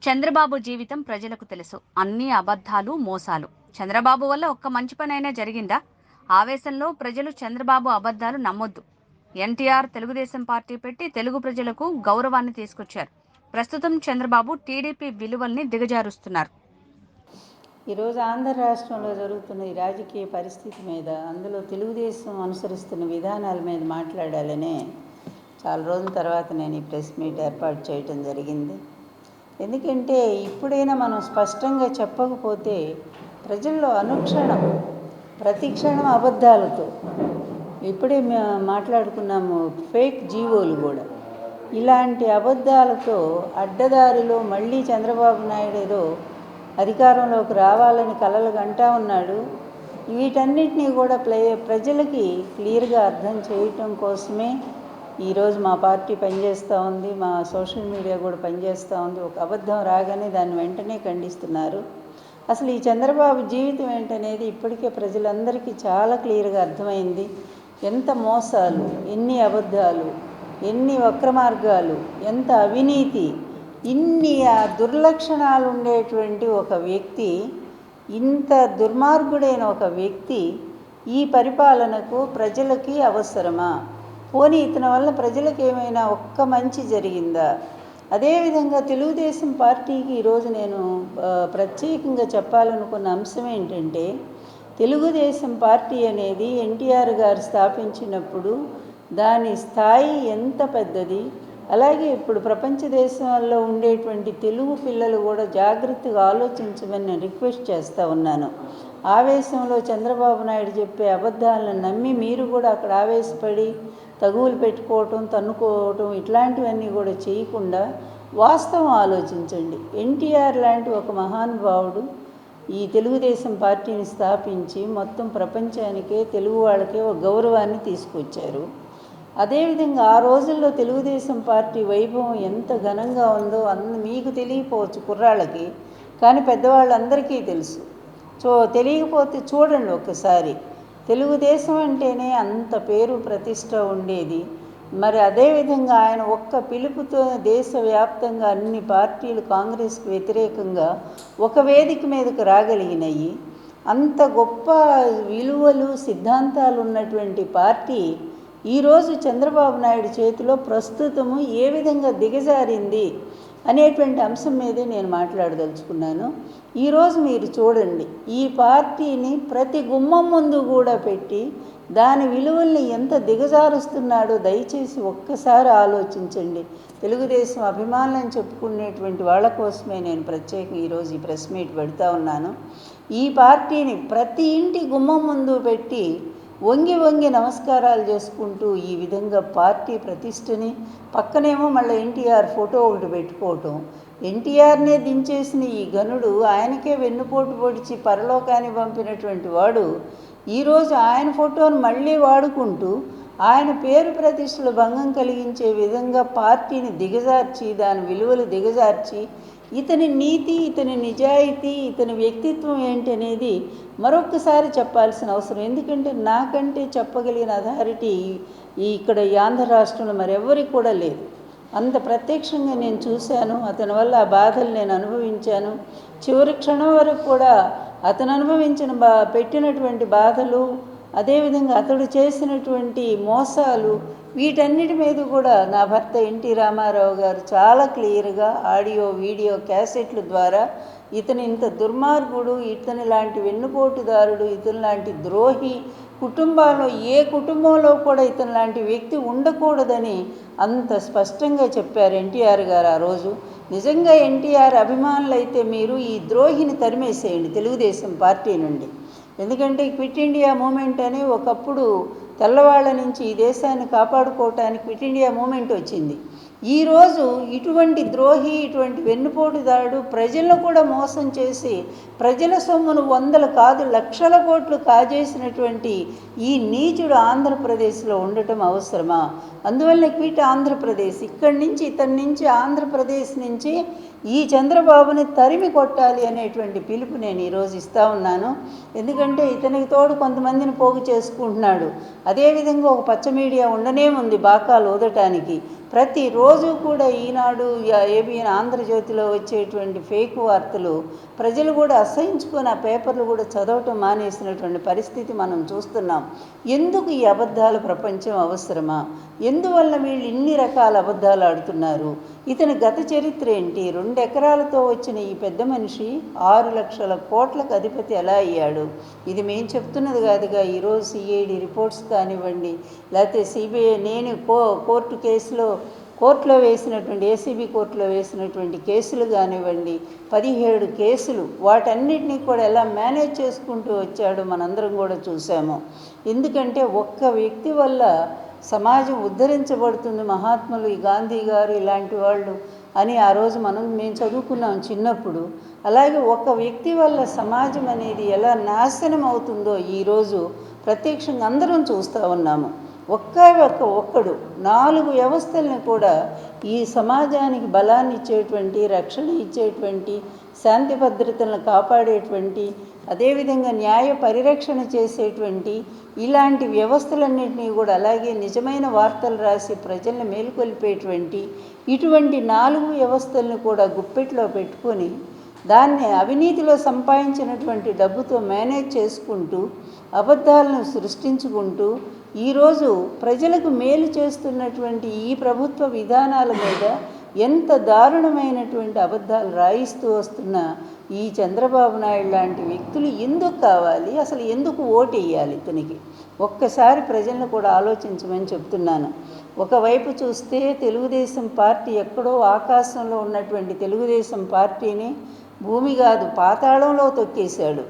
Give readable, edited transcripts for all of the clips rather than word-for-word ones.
చంద్రబాబు జీవితం ప్రజలకు తెలుసు. అన్ని అబద్ధాలు, మోసాలు. చంద్రబాబు వల్ల ఒక్క మంచి పనైనా జరిగిందా? ఆవేశంలో ప్రజలు చంద్రబాబు అబద్ధాలు నమ్మొద్దు. ఎన్టీఆర్ తెలుగుదేశం పార్టీ పెట్టి తెలుగు ప్రజలకు గౌరవాన్ని తీసుకొచ్చారు. ప్రస్తుతం చంద్రబాబు టీడీపీ విలువల్ని దిగజారుస్తున్నారు. ఈరోజు ఆంధ్ర రాష్ట్రంలో జరుగుతున్న ఈ రాజకీయ పరిస్థితి మీద, అందులో తెలుగుదేశం అనుసరిస్తున్న విధానాల మీద మాట్లాడాలనే చాలా రోజుల తర్వాత నేను ఈ ప్రెస్ మీట్ ఏర్పాటు చేయటం జరిగింది. ఎందుకంటే ఇప్పుడైనా మనం స్పష్టంగా చెప్పకపోతే ప్రజల్లో అనుక్షణం ప్రతి క్షణం అబద్ధాలతో, ఇప్పుడే మాట్లాడుకున్నాము ఫేక్ జీవోలు కూడా, ఇలాంటి అబద్ధాలతో అడ్డదారిలో మళ్ళీ చంద్రబాబు నాయుడు ఏదో అధికారంలోకి రావాలని కలలు కంటా ఉన్నాడు. వీటన్నిటినీ కూడా ప్రజలకి క్లియర్గా అర్థం చేయటం కోసమే ఈరోజు మా పార్టీ పనిచేస్తూ ఉంది, మా సోషల్ మీడియా కూడా పనిచేస్తూ ఉంది. ఒక అబద్ధం రాగానే దాన్ని వెంటనే ఖండిస్తున్నారు. అసలు ఈ చంద్రబాబు జీవితం ఏంటనేది ఇప్పటికే ప్రజలందరికీ చాలా క్లియర్గా అర్థమైంది. ఎంత మోసాలు, ఎన్ని అబద్ధాలు, ఎన్ని వక్రమార్గాలు, ఎంత అవినీతి, ఇన్ని దుర్లక్షణాలు ఉండేటువంటి ఒక వ్యక్తి, ఇంత దుర్మార్గుడైన ఒక వ్యక్తి ఈ పరిపాలనకు ప్రజలకి అవసరమా? పోనీ ఇతని వల్ల ప్రజలకు ఏమైనా ఒక్క మంచి జరిగిందా? అదేవిధంగా తెలుగుదేశం పార్టీకి ఈరోజు నేను ప్రత్యేకంగా చెప్పాలనుకున్న అంశం ఏంటంటే, తెలుగుదేశం పార్టీ అనేది ఎన్టీఆర్ గారు స్థాపించినప్పుడు దాని స్థాయి ఎంత పెద్దది, అలాగే ఇప్పుడు ప్రపంచ దేశాల్లో ఉండేటువంటి తెలుగు పిల్లలు కూడా జాగ్రత్తగా ఆలోచించమని నేను రిక్వెస్ట్ చేస్తూ ఉన్నాను. ఆవేశంలో చంద్రబాబు నాయుడు చెప్పే అబద్ధాలను నమ్మి మీరు కూడా అక్కడ ఆవేశపడి తగువులు పెట్టుకోవటం, తన్నుకోవటం, ఇట్లాంటివన్నీ కూడా చేయకుండా వాస్తవం ఆలోచించండి. ఎన్టీఆర్ లాంటి ఒక మహానుభావుడు ఈ తెలుగుదేశం పార్టీని స్థాపించి మొత్తం ప్రపంచానికే, తెలుగు వాళ్ళకే ఒక గౌరవాన్ని తీసుకొచ్చారు. అదేవిధంగా ఆ రోజుల్లో తెలుగుదేశం పార్టీ వైభవం ఎంత ఘనంగా ఉందో మీకు తెలియకపోవచ్చు కుర్రాళ్ళకి, కానీ పెద్దవాళ్ళందరికీ తెలుసు. తెలియకపోతే చూడండి ఒకసారి. తెలుగుదేశం అంటేనే అంత పేరు ప్రతిష్ట ఉండేది. మరి అదేవిధంగా ఆయన ఒక్క పిలుపుతో దేశవ్యాప్తంగా అన్ని పార్టీలు కాంగ్రెస్కి వ్యతిరేకంగా ఒక వేదిక మీదకు రాగలిగినాయి. అంత గొప్ప విలువలు, సిద్ధాంతాలు ఉన్నటువంటి పార్టీ ఈరోజు చంద్రబాబు నాయుడు చేతిలో ప్రస్తుతము ఏ విధంగా దిగజారింది అనేటువంటి అంశం మీదే నేను మాట్లాడదలుచుకున్నాను. ఈరోజు మీరు చూడండి, ఈ పార్టీని ప్రతి గుమ్మం ముందు కూడా పెట్టి దాని విలువల్ని ఎంత దిగజారుస్తున్నాడో దయచేసి ఒక్కసారి ఆలోచించండి. తెలుగుదేశం అభిమానులను చెప్పుకునేటువంటి వాళ్ళ కోసమే నేను ప్రత్యేకంగా ఈరోజు ఈ ప్రెస్ మీట్ పెడతా ఉన్నాను. ఈ పార్టీని ప్రతి ఇంటి గుమ్మం ముందు పెట్టి వంగి వంగి నమస్కారాలు చేసుకుంటూ ఈ విధంగా పార్టీ ప్రతిష్టని, పక్కనేమో మళ్ళీ ఎన్టీఆర్ ఫోటో ఒకటి పెట్టుకోవటం, ఎన్టీఆర్నే దించేసిన ఈ గనుడు, ఆయనకే వెన్నుపోటు పొడిచి పరలోకాన్ని పంపినటువంటి వాడు ఈరోజు ఆయన ఫోటోను మళ్ళీ వాడుకుంటూ ఆయన పేరు ప్రతిష్టలు భంగం కలిగించే విధంగా పార్టీని దిగజార్చి, దాని విలువలు దిగజార్చి, ఇతని నీతి, ఇతని నిజాయితీ, ఇతని వ్యక్తిత్వం ఏంటనేది మరొక్కసారి చెప్పాల్సిన అవసరం. ఎందుకంటే నాకంటే చెప్పగలిగిన అథారిటీ ఇక్కడ ఈ ఆంధ్ర రాష్ట్రంలో మరెవరికి కూడా లేదు. అంత ప్రత్యక్షంగా నేను చూశాను. అతని వల్ల ఆ బాధలు నేను అనుభవించాను. చివరి క్షణం వరకు కూడా అతను అనుభవించిన పెట్టినటువంటి బాధలు, అదేవిధంగా అతడు చేసినటువంటి మోసాలు, వీటన్నిటి మీద కూడా నా భర్త ఎన్టీ రామారావు గారు చాలా క్లియర్గా ఆడియో, వీడియో క్యాసెట్ల ద్వారా ఇతను ఇంత దుర్మార్గుడు, ఇతని లాంటి వెన్నుపోటుదారుడు, ఇతని లాంటి ద్రోహి కుటుంబాల్లో ఏ కుటుంబంలో కూడా ఇతని లాంటి వ్యక్తి ఉండకూడదని అంత స్పష్టంగా చెప్పారు ఎన్టీఆర్ గారు ఆ రోజు. నిజంగా ఎన్టీఆర్ అభిమానులైతే మీరు ఈ ద్రోహిని తరిమేసేయండి తెలుగుదేశం పార్టీ నుండి. ఎందుకంటే క్విట్ ఇండియా మూమెంట్ అని ఒకప్పుడు తెల్లవాళ్ల నుంచి ఈ దేశాన్ని కాపాడుకోవటానికి క్విట్ ఇండియా మూమెంట్ వచ్చింది. ఈరోజు ఇటువంటి ద్రోహి, ఇటువంటి వెన్నుపోటుదారుడు ప్రజలను కూడా మోసం చేసి ప్రజల సొమ్మును వందలు కాదు లక్షల కోట్లు కాజేసినటువంటి ఈ నీచుడు ఆంధ్రప్రదేశ్లో ఉండటం అవసరమా? అందువల్ల క్విట్ ఆంధ్రప్రదేశ్, ఇక్కడి నుంచి ఇతని నుంచి ఆంధ్రప్రదేశ్ నుంచి ఈ చంద్రబాబుని తరిమి కొట్టాలి అనేటువంటి పిలుపు నేను ఈరోజు ఇస్తూ ఉన్నాను. ఎందుకంటే ఇతనికి తోడు కొంతమందిని పోగు చేసుకుంటున్నాడు. అదేవిధంగా ఒక పచ్చ మీడియా ఉండనే ఉంది బాకాలు ఊదటానికి. ప్రతిరోజు కూడా ఈనాడు, ఏబిఎన్, ఆంధ్రజ్యోతిలో వచ్చేటువంటి ఫేక్ వార్తలు ప్రజలు కూడా అసహించుకొని ఆ పేపర్లు కూడా చదవటం మానేసినటువంటి పరిస్థితి మనం చూస్తున్నాం. ఎందుకు ఈ అబద్ధాల ప్రపంచం అవసరమా? ఎందువల్ల వీళ్ళు ఇన్ని రకాల అబద్ధాలు ఆడుతున్నారు? ఇతని గత చరిత్ర ఏంటి? 2 ఎకరాలతో వచ్చిన ఈ పెద్ద మనిషి 6 లక్షల కోట్లకు అధిపతి ఎలా అయ్యాడు? ఇది మేము చెప్తున్నది కాదుగా. ఈరోజు సిఐడి రిపోర్ట్స్ కానివ్వండి, లేకపోతే సిబిఐ, నేను కోర్టులో వేసినటువంటి, ఏసీబీ కోర్టులో వేసినటువంటి కేసులు కానివ్వండి, 17 కేసులు, వాటన్నిటినీ కూడా ఎలా మేనేజ్ చేసుకుంటూ వచ్చాడో మనందరం కూడా చూసాము. ఎందుకంటే ఒక్క వ్యక్తి వల్ల సమాజం ఉద్ధరించబడుతుంది, మహాత్ములు, ఈ గాంధీ గారు ఇలాంటి వాళ్ళు అని ఆ రోజు మేము చదువుకున్నాం చిన్నప్పుడు. అలాగే ఒక వ్యక్తి వల్ల సమాజం అనేది ఎలా నాశనం అవుతుందో ఈరోజు ప్రత్యక్షంగా అందరం చూస్తూ ఉన్నాము. ఒక్కడు 4 వ్యవస్థల్ని కూడా ఈ సమాజానికి బలాన్ని ఇచ్చేటువంటి, రక్షణ ఇచ్చేటువంటి, శాంతి భద్రతలను కాపాడేటువంటి, అదేవిధంగా న్యాయ పరిరక్షణ చేసేటువంటి ఇలాంటి వ్యవస్థలన్నింటినీ కూడా, అలాగే నిజమైన వార్తలు రాసి ప్రజల్ని మేలుకొల్పేటువంటి ఇటువంటి 4 వ్యవస్థలను కూడా గుప్పెట్లో పెట్టుకొని దాన్ని అవినీతిలో సంపాదించినటువంటి డబ్బుతో మేనేజ్ చేసుకుంటూ అబద్ధాలను సృష్టించుకుంటూ ఈరోజు ప్రజలకు మేలు చేస్తున్నటువంటి ఈ ప్రభుత్వ విధానాల మీద ఎంత దారుణమైనటువంటి అబద్ధాలు రాయిస్తూ వస్తున్న ఈ చంద్రబాబు నాయుడు లాంటి వ్యక్తులు ఎందుకు కావాలి? అసలు ఎందుకు ఓటు వేయాలి ఇతనికి? ఒక్కసారి ప్రజలను కూడా ఆలోచించమని చెప్తున్నాను. ఒకవైపు చూస్తే తెలుగుదేశం పార్టీ ఎక్కడో ఆకాశంలో ఉన్నటువంటి తెలుగుదేశం పార్టీని భూమి కాదు పాతాళంలో తొక్కేశాడు.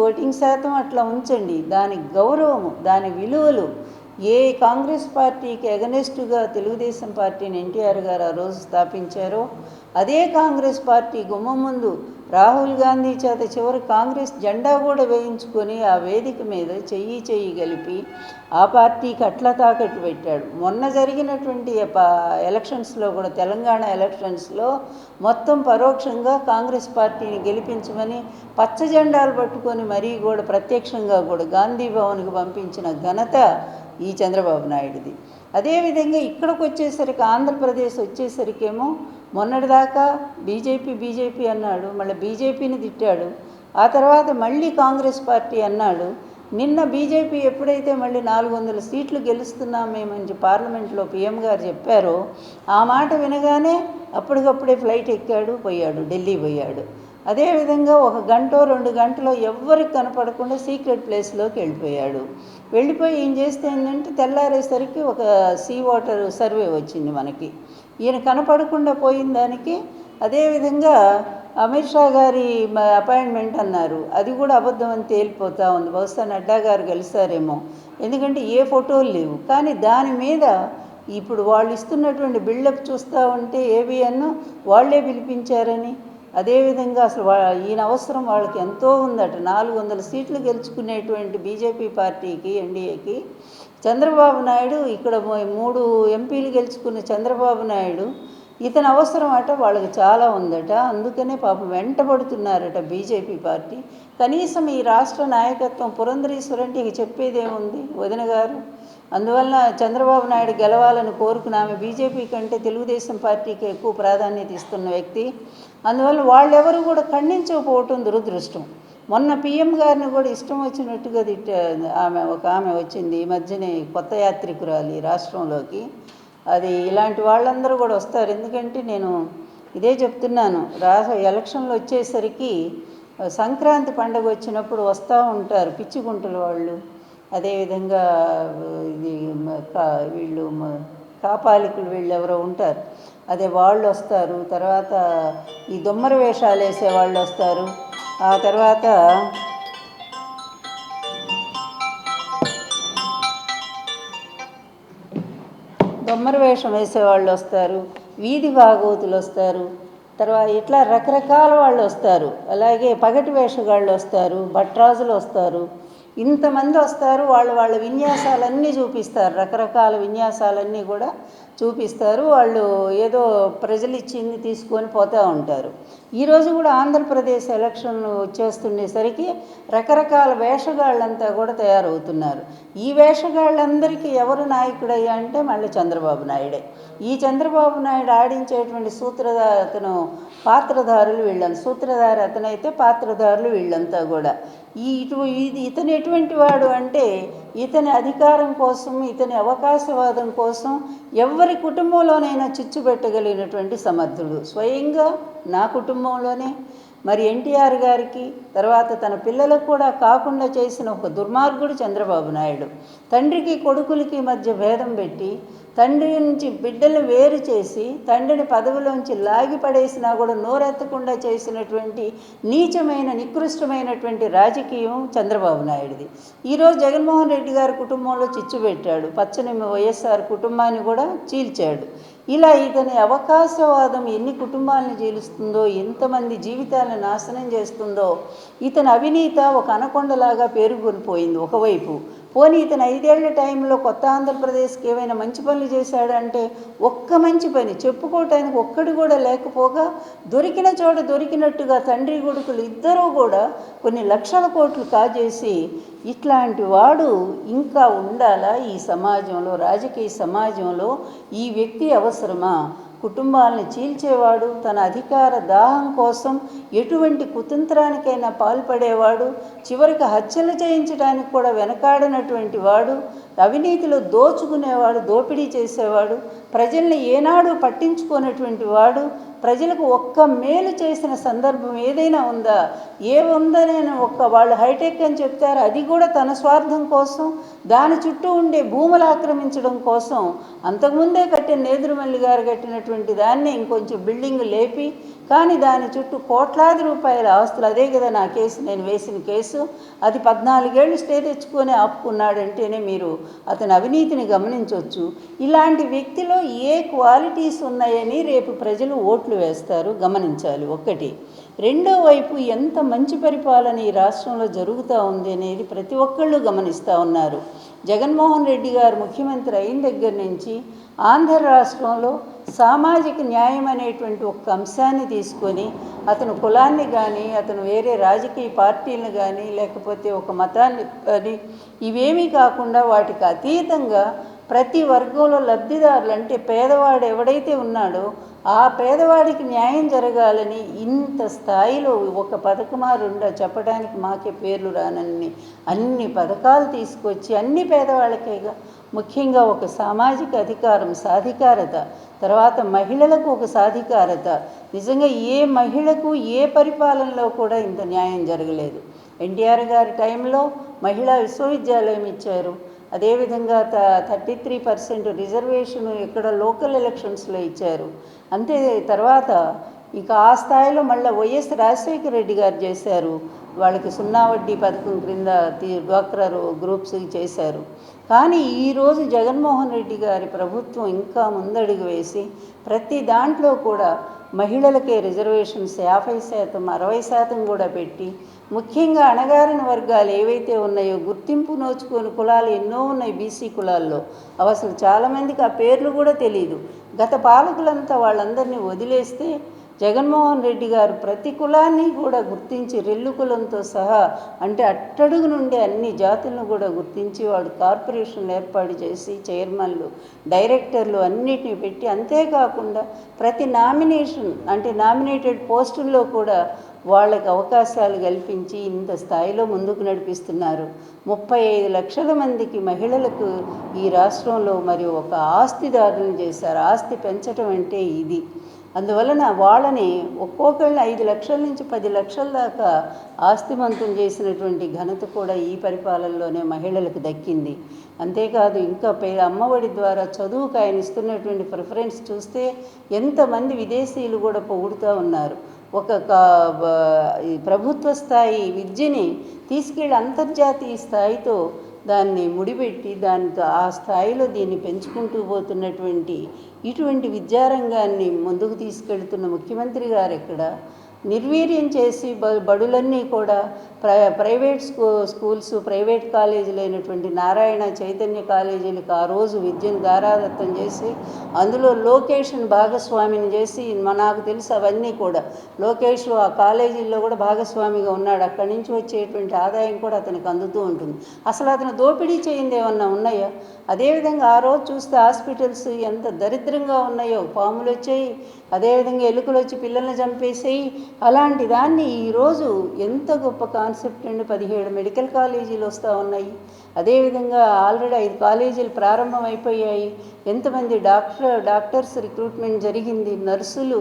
ఓటింగ్ శాతం అట్లా ఉంచండి, దాని గౌరవము, దాని విలువలు ఏ కాంగ్రెస్ పార్టీకి ఎగనెస్ట్గా తెలుగుదేశం పార్టీని ఎన్టీఆర్ గారు ఆ రోజు స్థాపించారో అదే కాంగ్రెస్ పార్టీ గుమ్మం ముందు రాహుల్ గాంధీ చేత చివరి కాంగ్రెస్ జెండా కూడా వేయించుకొని ఆ వేదిక మీద చెయ్యి కలిపి ఆ పార్టీకి అట్లా తాకట్టు పెట్టాడు. మొన్న జరిగినటువంటి ఎలక్షన్స్లో కూడా, తెలంగాణ ఎలక్షన్స్లో మొత్తం పరోక్షంగా కాంగ్రెస్ పార్టీని గెలిపించమని పచ్చ జెండాలు పట్టుకొని మరీ కూడా ప్రత్యక్షంగా కూడా గాంధీ భవన్కి పంపించిన ఘనత ఈ చంద్రబాబు నాయుడుది. అదేవిధంగా ఇక్కడికి వచ్చేసరికి, ఆంధ్రప్రదేశ్ వచ్చేసరికేమో మొన్నటిదాకా బీజేపీ అన్నాడు, మళ్ళీ బీజేపీని తిట్టాడు, ఆ తర్వాత మళ్ళీ కాంగ్రెస్ పార్టీ అన్నాడు. నిన్న బీజేపీ ఎప్పుడైతే మళ్ళీ 400 సీట్లు గెలుస్తున్నాం మేమని పార్లమెంట్లో పీఎం గారు చెప్పారో ఆ మాట వినగానే అప్పటికప్పుడే ఫ్లైట్ ఎక్కాడు, పోయాడు, ఢిల్లీ పోయాడు. అదేవిధంగా 1 గంట 2 గంటలో ఎవ్వరికి కనపడకుండా సీక్రెట్ ప్లేస్లోకి వెళ్ళిపోయాడు. వెళ్ళిపోయి ఏం చేస్తే ఏంటంటే తెల్లారేసరికి ఒక సీ వాటర్ సర్వే వచ్చింది మనకి. ఈయన కనపడకుండా పోయిన దానికి అదేవిధంగా అమిత్ షా గారి అపాయింట్మెంట్ అన్నారు, అది కూడా అబద్ధం అని తేలిపోతూ ఉంది. బహుశా నడ్డా గారు కలిసారేమో, ఎందుకంటే ఏ ఫోటోలు లేవు. కానీ దాని మీద ఇప్పుడు వాళ్ళు ఇస్తున్నటువంటి బిల్డప్ చూస్తూ ఉంటే ఏబిఎన్ వాళ్లే పిలిపించారని, అదేవిధంగా అసలు ఈయన అవసరం వాళ్ళకి ఎంతో ఉందట. 400 సీట్లు గెలుచుకునేటువంటి బీజేపీ పార్టీకి, ఎన్డీఏకి చంద్రబాబు నాయుడు, ఇక్కడ 3 ఎంపీలు గెలుచుకున్న చంద్రబాబు నాయుడు, ఇతని అవసరం అట వాళ్ళకి చాలా ఉందట. అందుకనే పాపం వెంటబడుతున్నారట బీజేపీ పార్టీ. కనీసం ఈ రాష్ట్ర నాయకత్వం పురంధరేశ్వరి అంటే ఇక చెప్పేదేముంది వదిన గారు. అందువల్ల చంద్రబాబు నాయుడు గెలవాలని కోరుకున్న ఆమె బీజేపీ కంటే తెలుగుదేశం పార్టీకి ఎక్కువ ప్రాధాన్యత ఇస్తున్న వ్యక్తి. అందువల్ల వాళ్ళెవరు కూడా ఖండించకపోవటం దురదృష్టం. మొన్న పీఎం గారిని కూడా ఇష్టం వచ్చినట్టుగా ఒక ఆమె వచ్చింది ఈ మధ్యనే, కొత్త యాత్రికురాలి రాష్ట్రంలోకి. అది ఇలాంటి వాళ్ళందరూ కూడా వస్తారు. ఎందుకంటే నేను ఇదే చెప్తున్నాను, ఎలక్షన్లు వచ్చేసరికి సంక్రాంతి పండుగ వచ్చినప్పుడు వస్తూ ఉంటారు పిచ్చిగుంటల వాళ్ళు, అదేవిధంగా ఇది వీళ్ళు కాపాలికులు, వీళ్ళు ఎవరో ఉంటారు, అదే వాళ్ళు వస్తారు. తర్వాత ఈ దొమ్మర వేషాలు వేసే వాళ్ళు వస్తారు. ఆ తర్వాత దొమ్మర వేషం వేసేవాళ్ళు వస్తారు, వీధి భాగవతులు వస్తారు, తర్వాత ఇట్లా రకరకాల వాళ్ళు వస్తారు. అలాగే పగటి వేషగాళ్ళు వస్తారు, భట్రాజులు వస్తారు. ఇంతమంది వస్తారు, వాళ్ళ విన్యాసాలన్నీ చూపిస్తారు, రకరకాల విన్యాసాలన్నీ కూడా చూపిస్తారు. వాళ్ళు ఏదో ప్రజలు ఇచ్చింది తీసుకొని పోతూ ఉంటారు. ఈరోజు కూడా ఆంధ్రప్రదేశ్ ఎలక్షన్లు వచ్చేస్తుండేసరికి రకరకాల వేషగాళ్ళంతా కూడా తయారవుతున్నారు. ఈ వేషగాళ్ళందరికీ ఎవరు నాయకుడయ్యా అంటే మళ్ళీ చంద్రబాబు నాయుడే. ఈ చంద్రబాబు నాయుడు ఆడించేటువంటి అతను పాత్రధారులు వీళ్ళంతా, సూత్రధారి అతనైతే పాత్రధారులు వీళ్ళంతా కూడా. ఇతను ఎటువంటి వాడు అంటే ఇతని అధికారం కోసం, ఇతని అవకాశవాదం కోసం ఎవరి కుటుంబంలోనైనా చిచ్చు పెట్టగలిగినటువంటి సమర్థుడు. స్వయంగా నా కుటుంబంలోనే మరి ఎన్టీఆర్ గారికి తర్వాత తన పిల్లలకు కూడా కాకుండా చేసిన ఒక దుర్మార్గుడు చంద్రబాబు నాయుడు. తండ్రికి కొడుకులకి మధ్య భేదం పెట్టి తండ్రి నుంచి బిడ్డలను వేరు చేసి తండ్రిని పదవిలోంచి లాగి పడేసినా కూడా నోరెత్తకుండా చేసినటువంటి నీచమైన నికృష్టమైనటువంటి రాజకీయం చంద్రబాబు నాయుడిది. ఈరోజు జగన్మోహన్ రెడ్డి గారి కుటుంబంలో చిచ్చు పెట్టాడు, పచ్చని వైఎస్ఆర్ కుటుంబాన్ని కూడా చీల్చాడు. ఇలా ఇతని అవకాశవాదం ఎన్ని కుటుంబాలను చీలుస్తుందో, ఎంతమంది జీవితాలను నాశనం చేస్తుందో. ఇతని అవినీత ఒక అనకొండలాగా పేరుకొనిపోయింది ఒకవైపు. పోనీ ఇతను 5 ఏళ్ల టైంలో కొత్త ఆంధ్రప్రదేశ్కి ఏమైనా మంచి పనులు చేశాడంటే ఒక్క మంచి పని చెప్పుకోవటానికి ఒక్కడు కూడా లేకపోగా దొరికిన చోట దొరికినట్టుగా తండ్రి కొడుకులు ఇద్దరూ కూడా కొన్ని లక్షల కోట్లు కాజేసి ఇట్లాంటి వాడు ఇంకా ఉండాలా ఈ సమాజంలో, రాజకీయ సమాజంలో? ఈ వ్యక్తి అవసరమా? కుటుంబాలను చీల్చేవాడు, తన అధికార దాహం కోసం ఎటువంటి కుతంత్రానికైనా పాల్పడేవాడు, చివరికి హత్యలు చేయించడానికి కూడా వెనకాడనటువంటి వాడు, అవినీతిలో దోచుకునేవాడు, దోపిడీ చేసేవాడు, ప్రజల్ని ఏనాడు పట్టించుకునేటువంటి వాడు, ప్రజలకు ఒక్క మేలు చేసిన సందర్భం ఏదైనా ఉందా? ఉందని వాళ్ళు హైటెక్ అని చెప్తారు, అది కూడా తన స్వార్థం కోసం, దాని చుట్టూ ఉండే భూములు ఆక్రమించడం కోసం. అంతకుముందే కట్టిన నేదురుమల్లి గారు కట్టినటువంటి దాన్ని ఇంకొంచెం బిల్డింగ్ లేపి, కానీ దాని చుట్టూ కోట్లాది రూపాయల ఆస్తులు. అదే కదా నా కేసు, నేను వేసిన కేసు. అది 14 ఏళ్ళు స్టే తెచ్చుకొని ఆపుకున్నాడంటేనే మీరు అతని అవినీతిని గమనించవచ్చు. ఇలాంటి వ్యక్తిలో ఏ క్వాలిటీస్ ఉన్నాయని రేపు ప్రజలు ఓట్లు వేస్తారు, గమనించాలి. ఒకటి. రెండో వైపు ఎంత మంచి పరిపాలన ఈ రాష్ట్రంలో జరుగుతూ ఉంది అనేది ప్రతి ఒక్కళ్ళు గమనిస్తూ ఉన్నారు. జగన్మోహన్ రెడ్డి గారు ముఖ్యమంత్రి అయిన దగ్గర నుంచి ఆంధ్ర రాష్ట్రంలో సామాజిక న్యాయం అనేటువంటి ఒక అంశాన్ని తీసుకొని అతను కులాన్ని కానీ, అతను వేరే రాజకీయ పార్టీలను కానీ, లేకపోతే ఒక మతాన్ని కానీ ఇవేమీ కాకుండా వాటికి అతీతంగా ప్రతి వర్గంలో లబ్ధిదారులు అంటే పేదవాడు ఎవడైతే ఉన్నాడో ఆ పేదవాడికి న్యాయం జరగాలని ఇంత స్థాయిలో ఒక పథకమా రెండా చెప్పడానికి మాకే పేర్లు రానన్ని అన్ని పథకాలు తీసుకొచ్చి అన్ని పేదవాళ్ళకేగా, ముఖ్యంగా ఒక సామాజిక అధికారం, సాధికారత, తర్వాత మహిళలకు ఒక సాధికారత. నిజంగా ఏ మహిళకు ఏ పరిపాలనలో కూడా ఇంత న్యాయం జరగలేదు. ఎన్టీఆర్ గారి టైంలో మహిళా విశ్వవిద్యాలయం ఇచ్చారు. అదేవిధంగా 33% రిజర్వేషన్ ఇక్కడ లోకల్ ఎలక్షన్స్లో ఇచ్చారు. అంతే తర్వాత ఇక ఆ స్థాయిలో మళ్ళీ వైఎస్ రాజశేఖర రెడ్డి గారు చేశారు. వాళ్ళకి 0 వడ్డీ పథకం క్రింద డ్వాక్రా గ్రూప్స్కి చేశారు. కానీ ఈరోజు జగన్మోహన్ రెడ్డి గారి ప్రభుత్వం ఇంకా ముందడుగు వేసి ప్రతి దాంట్లో కూడా మహిళలకే రిజర్వేషన్స్ 50%, 60% కూడా పెట్టి, ముఖ్యంగా అణగారిన వర్గాలు ఏవైతే ఉన్నాయో గుర్తింపు నోచుకొని కులాలు ఎన్నో ఉన్నాయి బీసీ కులాల్లో, అవి అసలు చాలామందికి ఆ పేర్లు కూడా తెలియదు. గత పాలకులంతా వాళ్ళందరినీ వదిలేస్తే జగన్మోహన్ రెడ్డి గారు ప్రతి కులాన్ని కూడా గుర్తించి రెల్లు కులంతో సహా అంటే అట్టడుగు నుండి అన్ని జాతులను కూడా గుర్తించి వాడు కార్పొరేషన్లు ఏర్పాటు చేసి చైర్మన్లు, డైరెక్టర్లు అన్నిటిని పెట్టి, అంతేకాకుండా ప్రతి నామినేషన్ అంటే నామినేటెడ్ పోస్టుల్లో కూడా వాళ్ళకి అవకాశాలు కల్పించి ఇంత స్థాయిలో ముందుకు నడిపిస్తున్నారు. 35 లక్షల మందికి మహిళలకు ఈ రాష్ట్రంలో మరి ఒక ఆస్తిదారులను చేశారు. ఆస్తి పెంచడం అంటే ఇది. అందువలన వాళ్ళని ఒక్కొక్కళ్ళని 5 లక్షల నుంచి 10 లక్షల దాకా ఆస్తిమంతం చేసినటువంటి ఘనత కూడా ఈ పరిపాలనలోనే మహిళలకు దక్కింది. అంతేకాదు ఇంకా అమ్మఒడి ద్వారా చదువుకు ఆయన ఇస్తున్నటువంటి ప్రిఫరెన్స్ చూస్తే ఎంతమంది విదేశీయులు కూడా పొగుడుతూ ఉన్నారు. ఒక ప్రభుత్వ స్థాయి విద్యని తీసుకెళ్ళి అంతర్జాతీయ స్థాయితో దాన్ని ముడిపెట్టి దానితో ఆ స్థాయిలో దీన్ని పెంచుకుంటూ పోతున్నటువంటి ఇటువంటి విద్యారంగాన్ని ముందుకు తీసుకెళ్తున్న ముఖ్యమంత్రి గారు ఎక్కడ? నిర్వీర్యం చేసి బడులన్నీ కూడా ప్రైవేట్ స్కూల్స్, ప్రైవేట్ కాలేజీలు అయినటువంటి నారాయణ, చైతన్య కాలేజీలకు ఆ రోజు విద్యను దారాదత్తం చేసి అందులో లోకేష్ని భాగస్వామిని చేసి, నాకు తెలుసు అవన్నీ కూడా. లోకేష్ ఆ కాలేజీల్లో కూడా భాగస్వామిగా ఉన్నాడు. అక్కడి నుంచి వచ్చేటువంటి ఆదాయం కూడా అతనికి అందుతూ ఉంటుంది. అసలు అతను దోపిడీ చేయింది ఏమన్నా ఉన్నాయా? అదేవిధంగా ఆ రోజు చూస్తే హాస్పిటల్స్ ఎంత దరిద్రంగా ఉన్నాయో, పాములు వచ్చాయి, అదేవిధంగా ఎలుకలు వచ్చి పిల్లల్ని చంపేసాయి. అలాంటి దాన్ని ఈరోజు ఎంత గొప్ప కాన్సెప్ట్ అండి. 17 మెడికల్ కాలేజీలు వస్తూ ఉన్నాయి. అదేవిధంగా ఆల్రెడీ 5 కాలేజీలు ప్రారంభం అయిపోయాయి. ఎంతమంది డాక్టర్స్ రిక్రూట్మెంట్ జరిగింది. నర్సులు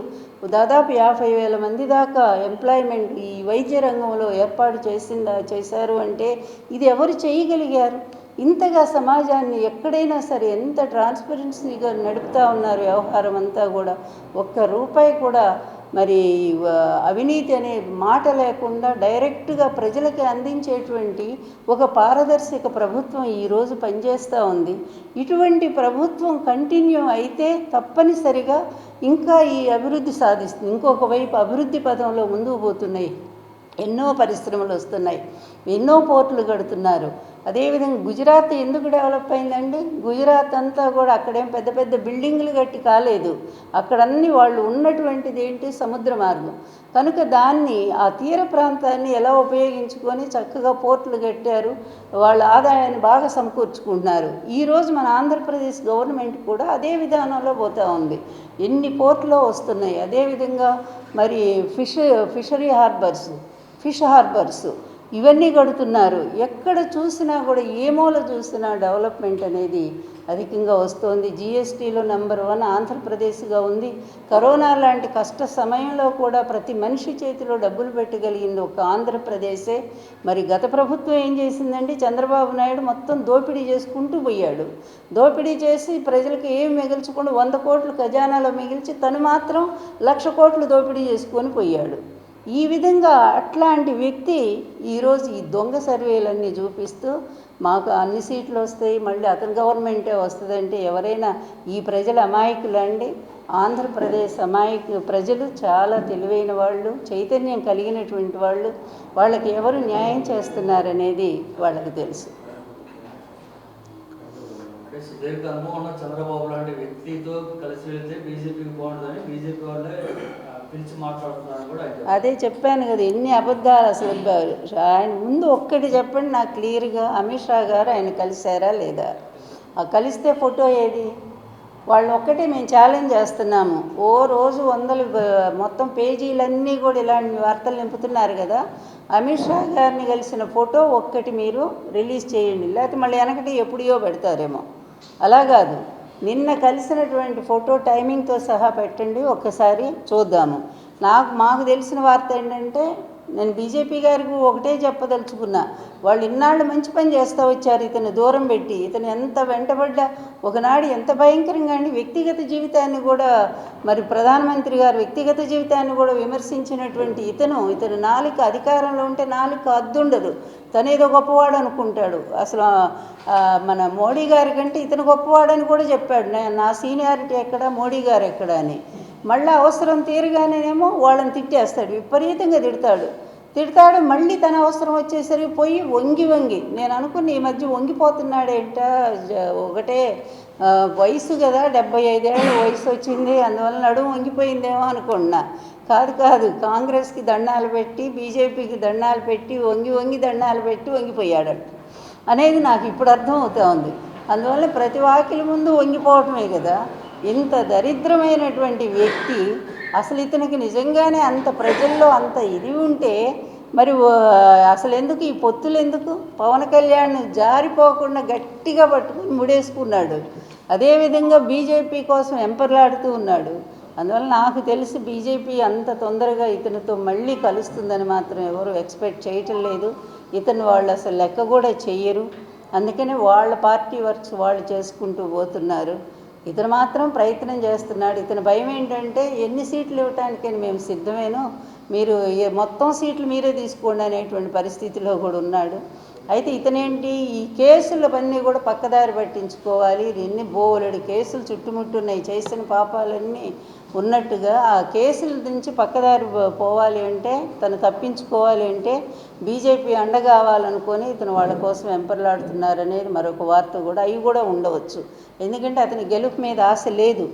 దాదాపు 50,000 మంది దాకా ఎంప్లాయ్మెంట్ ఈ వైద్య రంగంలో ఏర్పాటు చేశారు అంటే ఇది ఎవరు చేయగలిగారు? ఇంతగా సమాజాన్ని ఎక్కడైనా సరే ఎంత ట్రాన్స్పరెన్సీగా నడుపుతూ ఉన్నారు వ్యవహారం అంతా కూడా. ఒక్క రూపాయి కూడా మరి అవినీతి అనే మాట లేకుండా డైరెక్ట్గా ప్రజలకి అందించేటువంటి ఒక పారదర్శక ప్రభుత్వం ఈరోజు పనిచేస్తూ ఉంది. ఇటువంటి ప్రభుత్వం కంటిన్యూ అయితే తప్పనిసరిగా ఇంకా ఈ అభివృద్ధి సాధిస్తుంది. ఇంకొక వైపు అభివృద్ధి పదంలో ముందుకు పోతున్నాయి. ఎన్నో పరిశ్రమలు వస్తున్నాయి, ఎన్నో పోర్టులు కడుతున్నారు. అదేవిధంగా గుజరాత్ ఎందుకు డెవలప్ అయిందండి? గుజరాత్ అంతా కూడా అక్కడేం పెద్ద పెద్ద బిల్డింగులు కట్టి కాలేదు. అక్కడన్నీ వాళ్ళు ఉన్నటువంటిది ఏంటి? సముద్ర మార్గం. కనుక దాన్ని ఆ తీర ప్రాంతాన్ని ఎలా ఉపయోగించుకొని చక్కగా పోర్టులు కట్టారు. వాళ్ళ ఆదాయాన్ని బాగా సమకూర్చుకుంటున్నారు. ఈరోజు మన ఆంధ్రప్రదేశ్ గవర్నమెంట్ కూడా అదే విధానంలో పోతూ ఉంది. ఎన్ని పోర్టులో వస్తున్నాయి. అదేవిధంగా మరి ఫిష్ హార్బర్స్ ఇవన్నీ కడుతున్నారు. ఎక్కడ చూసినా కూడా ఏ మూల చూసినా డెవలప్మెంట్ అనేది అధికంగా వస్తోంది. జిఎస్టీలో నెంబర్ 1 ఆంధ్రప్రదేశ్గా ఉంది. కరోనా లాంటి కష్ట సమయంలో కూడా ప్రతి మనిషి చేతిలో డబ్బులు పెట్టగలిగింది ఒక ఆంధ్రప్రదేశే. మరి గత ప్రభుత్వం ఏం చేసిందండి? చంద్రబాబు నాయుడు మొత్తం దోపిడీ చేసుకుంటూ పోయాడు. దోపిడీ చేసి ప్రజలకు ఏమి మిగిల్చకుండా 100 కోట్లు ఖజానాలో మిగిల్చి తను మాత్రం 1,00,000 కోట్లు దోపిడీ చేసుకొని పోయాడు. ఈ విధంగా అట్లాంటి వ్యక్తి ఈరోజు ఈ దొంగ సర్వేలన్నీ చూపిస్తూ మాకు అన్ని సీట్లు వస్తాయి, మళ్ళీ అతని గవర్నమెంటే వస్తుందంటే ఎవరైనా ఈ ప్రజల అమాయకులండి. ఆంధ్రప్రదేశ్ ప్రజలు చాలా తెలివైన వాళ్ళు, చైతన్యం కలిగినటువంటి వాళ్ళు. వాళ్ళకి ఎవరు న్యాయం చేస్తున్నారనేది వాళ్ళకి తెలుసు. సుదీర్ఘ అనుభవం ఉన్న చంద్రబాబు లాంటి వ్యక్తితో కలిసి వెళ్తే బీజేపీకి బాగుంటుందని బీజేపీ వాళ్ళే పిలిచి మాట్లాడుతున్నారు కూడా. అదే చెప్పాను కదా, ఎన్ని అబద్ధాలు అసలు. ఆయన ముందు ఒక్కటి చెప్పండి నాకు క్లియర్గా, అమిత్ షా గారు ఆయన కలిశారా లేదా? కలిస్తే ఫోటో ఏది? వాళ్ళు ఒక్కటే మేము ఛాలెంజ్ చేస్తున్నాము. ఓ రోజు మొత్తం పేజీలన్నీ కూడా ఇలాంటి వార్తలు నింపుతున్నారు కదా. అమిత్ షా గారిని కలిసిన ఫోటో ఒక్కటి మీరు రిలీజ్ చేయండి, లేకపోతే మళ్ళీ వెనకటి ఎప్పుడో పెడతారేమో. అలా కాదు, నిన్న కలిసినటువంటి ఫోటో టైమింగ్తో సహా పెట్టండి, ఒక్కసారి చూద్దాము. మాకు తెలిసిన వార్త ఏంటంటే, నేను బీజేపీ గారికి ఒకటే చెప్పదలుచుకున్నా, వాళ్ళు ఇన్నాళ్ళు మంచి పని చేస్తూ వచ్చారు. ఇతను దూరం పెట్టి, ఇతను ఎంత వెంటబడ్డా ఒకనాడు ఎంత భయంకరంగా అండి, వ్యక్తిగత జీవితాన్ని కూడా మరి ప్రధానమంత్రి గారు వ్యక్తిగత జీవితాన్ని కూడా విమర్శించినటువంటి ఇతను నాలుక అధికారంలో ఉంటే నాలుక అద్దుండదు. తనేదో గొప్పవాడు అనుకుంటాడు. అసలు మన మోడీ గారి కంటే ఇతను గొప్పవాడని కూడా చెప్పాడు. నా సీనియారిటీ ఎక్కడ, మోడీ గారు ఎక్కడ అని. మళ్ళీ అవసరం తీరగానేమో వాళ్ళని తిట్టేస్తాడు, విపరీతంగా తిడతాడు. మళ్ళీ తన అవసరం వచ్చేసరికి పోయి వంగి నేను అనుకుని ఈ మధ్య వంగిపోతున్నాడేంట, ఒకటే వయసు కదా, 75 ఏళ్ళ వయసు వచ్చింది, అందువల్ల నడుము వంగిపోయిందేమో అనుకున్నా. కాదు, కాంగ్రెస్కి దండాలు పెట్టి, బీజేపీకి దండాలు పెట్టి, వంగి దండాలు పెట్టి వంగిపోయాడట అనేది నాకు ఇప్పుడు అర్థం అవుతా ఉంది. అందువల్ల ప్రతి వాకిలి ముందు వంగిపోవటమే కదా. ఇంత దరిద్రమైనటువంటి వ్యక్తి అసలు ఇతనికి నిజంగానే అంత ప్రజల్లో అంత ఇది ఉంటే మరి అసలు ఎందుకు ఈ పొత్తులు ఎందుకు? పవన్ కళ్యాణ్ జారిపోకుండా గట్టిగా పట్టుకుని ముడేసుకున్నాడు. అదేవిధంగా బీజేపీ కోసం ఎంపర్లాడుతూ ఉన్నాడు. అందువల్ల నాకు తెలిసి బీజేపీ అంత తొందరగా ఇతనితో మళ్ళీ కలుస్తుందని మాత్రం ఎవరు ఎక్స్పెక్ట్ చేయటం లేదు. ఇతను వాళ్ళు అసలు లెక్క కూడా చెయ్యరు. అందుకనే వాళ్ళ పార్టీ వర్క్స్ వాళ్ళు చేసుకుంటూ పోతున్నారు. ఇతను మాత్రం ప్రయత్నం చేస్తున్నాడు. ఇతని భయం ఏంటంటే, ఎన్ని సీట్లు ఇవ్వటానికని మేము సిద్ధమేను, మీరు మొత్తం సీట్లు మీరే తీసుకోండి అనేటువంటి పరిస్థితిలో కూడా ఉన్నాడు. అయితే ఇతనేంటి ఈ కేసుల పన్నీ కూడా పక్కదారి పట్టించుకోవాలి, ఎన్ని బోలెడు కేసులు చుట్టుముట్టున్నాయి, చేసిన పాపాలన్నీ ఉన్నట్టుగా ఆ కేసుల నుంచి పక్కదారి పోవాలి అంటే, తను తప్పించుకోవాలి అంటే బీజేపీ అండ కావాలనుకొని ఇతను వాళ్ళ కోసం వెంపర్లాడుతున్నారనేది మరొక వార్త కూడా, అవి కూడా ఉండవచ్చు. ఎందుకంటే అతని గెలుపు మీద ఆశ లేదు.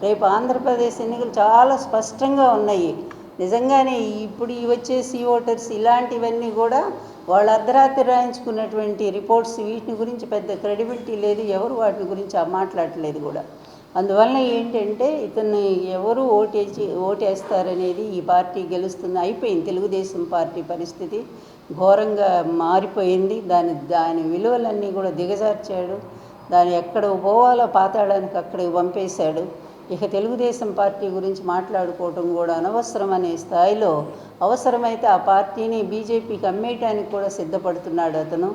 రేపు ఆంధ్రప్రదేశ్ ఎన్నికలు చాలా స్పష్టంగా ఉన్నాయి. నిజంగానే ఇప్పుడు వచ్చే ఓటర్స్ ఇలాంటివన్నీ కూడా వాళ్ళు అర్ధరాత్రి రాయించుకున్నటువంటి రిపోర్ట్స్, వీటిని గురించి పెద్ద క్రెడిబిలిటీ లేదు, ఎవరు వాటి గురించి మాట్లాడట్లేదు కూడా. అందువలన ఏంటంటే ఇతన్ని ఎవరు ఓటేస్తారనేది, ఈ పార్టీ గెలుస్తుంది అయిపోయింది. తెలుగుదేశం పార్టీ పరిస్థితి ఘోరంగా మారిపోయింది. దాని విలువలన్నీ కూడా దిగజార్చాడు. దాన్ని ఎక్కడ పోవాలో పాతాళానికి అక్కడికి పంపేశాడు. ఇక తెలుగుదేశం పార్టీ గురించి మాట్లాడుకోవటం కూడా అనవసరం అనే స్థాయిలో, అవసరమైతే ఆ పార్టీని బీజేపీకి అమ్మేయటానికి కూడా సిద్ధపడుతున్నాడు అతను.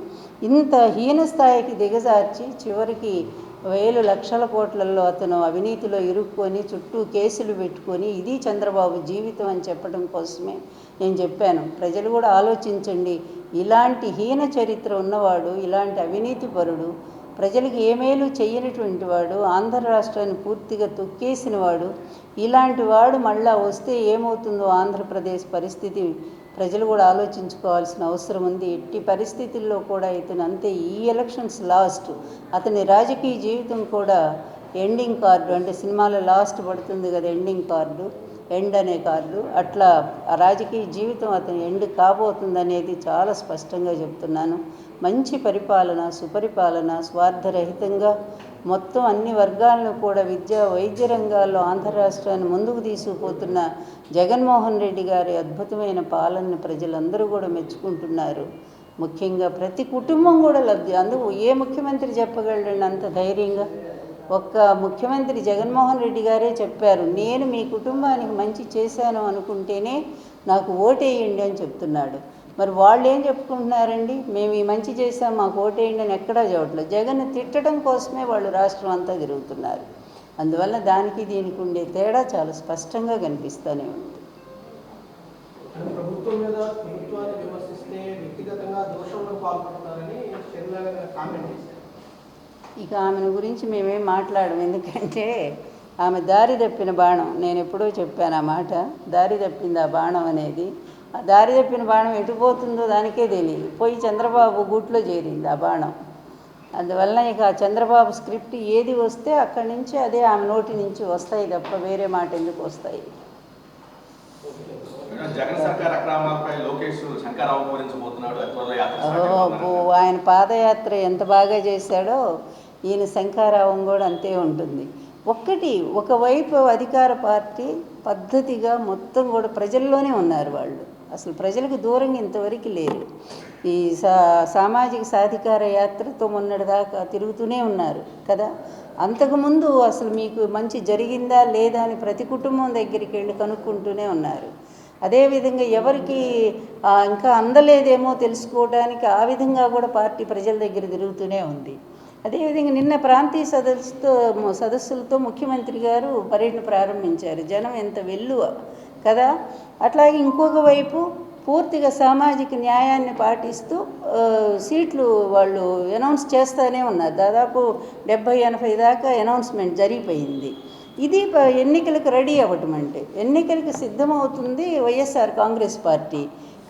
ఇంత హీన స్థాయికి దిగజార్చి చివరికి వేలు లక్షల కోట్లలో అతను అవినీతిలో ఇరుక్కొని చుట్టూ కేసులు పెట్టుకొని ఇది చంద్రబాబు జీవితం అని చెప్పడం కోసమే నేను చెప్పాను. ప్రజలు కూడా ఆలోచించండి, ఇలాంటి హీన చరిత్ర ఉన్నవాడు, ఇలాంటి అవినీతిపరుడు, ప్రజలకు ఏమేలు చేయనటువంటి వాడు, ఆంధ్ర రాష్ట్రాన్ని పూర్తిగా తొక్కేసిన వాడు, ఇలాంటి వాడు మళ్ళా వస్తే ఏమవుతుందో ఆంధ్రప్రదేశ్ పరిస్థితి ప్రజలు కూడా ఆలోచించుకోవాల్సిన అవసరం ఉంది. ఎట్టి పరిస్థితుల్లో కూడా ఇతను అంతే, ఈ ఎలక్షన్స్ లాస్ట్, అతని రాజకీయ జీవితం కూడా ఎండింగ్ కార్డు, అంటే సినిమాలో లాస్ట్ పడుతుంది కదా ఎండింగ్ కార్డు, ఎండ్ అనే కార్డు, అట్లా ఆ రాజకీయ జీవితం అతని ఎండ్ కాబోతుందనేది చాలా స్పష్టంగా చెప్తున్నాను. మంచి పరిపాలన, సుపరిపాలన, స్వార్థరహితంగా మొత్తం అన్ని వర్గాలను కూడా విద్యా వైద్య రంగాల్లో ఆంధ్ర రాష్ట్రాన్ని ముందుకు తీసుకుపోతున్న జగన్మోహన్ రెడ్డి గారి అద్భుతమైన పాలనని ప్రజలందరూ కూడా మెచ్చుకుంటున్నారు. ముఖ్యంగా ప్రతి కుటుంబం కూడా లబ్ధి, అందుకు ఏ ముఖ్యమంత్రి చెప్పగలండి అంత ధైర్యంగా? ఒక్క ముఖ్యమంత్రి జగన్మోహన్ రెడ్డి గారే చెప్పారు, నేను మీ కుటుంబానికి మంచి చేశాను అనుకుంటేనే నాకు ఓటేయండి అని చెప్తున్నాడు. మరి వాళ్ళు ఏం చెప్పుకుంటున్నారండి, మేము ఈ మంచి చేసాం మాకు ఓటేయండి అని ఎక్కడా చూడట్లేదు. జగన్ తిట్టడం కోసమే వాళ్ళు రాష్ట్రం అంతా తిరుగుతున్నారు. అందువల్ల దానికి దీనికి ఉండే తేడా చాలా స్పష్టంగా కనిపిస్తూనే ఉంది. ప్రభుత్వం మీద ప్రభుత్వాన్ని విమర్శిస్తే వ్యక్తిగతంగా దోషంలో పాల్పడుతున్నారని షర్మిల గారు కామెంట్ చేశారు. ఇక ఆమెను గురించి మేమేం మాట్లాడము, ఎందుకంటే ఆమె దారి తప్పిన బాణం. నేను ఎప్పుడో చెప్పాను ఆ మాట, దారి తప్పింది ఆ బాణం అనేది. ఆ దారి తప్పిన బాణం ఎటుపోతుందో దానికే తెలియదు, పోయి చంద్రబాబు గూట్లో చేరింది ఆ బాణం. అందువల్ల ఇక చంద్రబాబు స్క్రిప్ట్ ఏది వస్తే అక్కడి నుంచి అదే ఆమె నోటి నుంచి వస్తాయి తప్ప వేరే మాట ఎందుకు వస్తాయి? ఆయన పాదయాత్ర ఎంత బాగా చేశాడో ఈయన శంఖారావం కూడా అంతే ఉంటుంది. ఒకవైపు అధికార పార్టీ పద్ధతిగా మొత్తం కూడా ప్రజల్లోనే ఉన్నారు వాళ్ళు, అసలు ప్రజలకు దూరంగా ఇంతవరకు లేరు. ఈ సామాజిక సాధికార యాత్రతో మొన్నటిదాకా తిరుగుతూనే ఉన్నారు కదా. అంతకుముందు అసలు మీకు మంచి జరిగిందా లేదా అని ప్రతి కుటుంబం దగ్గరికి వెళ్ళి కనుక్కుంటూనే ఉన్నారు. అదేవిధంగా ఎవరికి ఇంకా అందలేదేమో తెలుసుకోవడానికి ఆ విధంగా కూడా పార్టీ ప్రజల దగ్గర తిరుగుతూనే ఉంది. అదేవిధంగా నిన్న ప్రాంతీయ సదస్సులతో ముఖ్యమంత్రి గారు పర్యటన ప్రారంభించారు. జనం ఎంత వెల్లువ కదా. అట్లాగే ఇంకొక వైపు పూర్తిగా సామాజిక న్యాయాన్ని పాటిస్తూ సీట్లు వాళ్ళు అనౌన్స్ చేస్తూనే ఉన్నారు. దాదాపు 70-80 దాకా అనౌన్స్మెంట్ జరిగిపోయింది. ఇది ఎన్నికలకు రెడీ అవ్వటం అంటే, ఎన్నికలకు సిద్ధమవుతుంది వైఎస్ఆర్ కాంగ్రెస్ పార్టీ.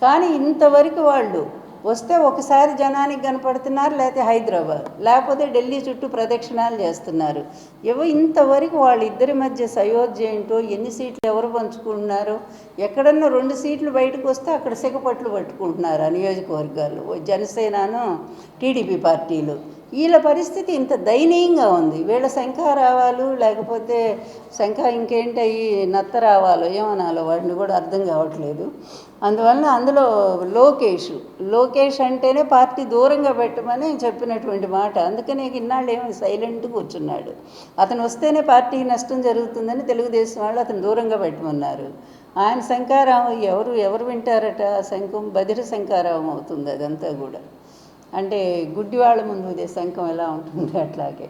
కానీ ఇంతవరకు వాళ్ళు వస్తే ఒకసారి జనానికి కనపడుతున్నారు, లేకపోతే హైదరాబాద్, లేకపోతే ఢిల్లీ చుట్టూ ప్రదక్షిణాలు చేస్తున్నారు. ఇంతవరకు వాళ్ళిద్దరి మధ్య సయోధ్య ఏంటో, ఎన్ని సీట్లు ఎవరు పంచుకుంటున్నారో, ఎక్కడన్నా 2 సీట్లు బయటకు వస్తే అక్కడ సిగపట్లు పట్టుకుంటున్నారు ఆ నియోజకవర్గాలు, జనసేనను టీడీపీ పార్టీలు. వీళ్ళ పరిస్థితి ఇంత దయనీయంగా ఉంది. వీళ్ళ శంఖారావాలు లేకపోతే ఇంకేంటి నత్త రావాలో ఏమనాలో వాటిని కూడా అర్థం కావట్లేదు. అందువల్ల అందులో లోకేష్ అంటేనే పార్టీ దూరంగా పెట్టమని చెప్పినటువంటి మాట. అందుకనే ఇన్నాళ్ళు ఏమో సైలెంట్గా కూర్చున్నాడు. అతను వస్తేనే పార్టీకి నష్టం జరుగుతుందని తెలుగుదేశం వాళ్ళు అతను దూరంగా పెట్టమన్నారు. ఆయన శంఖారావం ఎవరు వింటారట? శంఖం బదిర శంఖారావం అవుతుంది అదంతా కూడా. అంటే గుడ్డివాళ్ళ ముందు ఇదే శంఖం ఎలా ఉంటుంది అట్లాగే.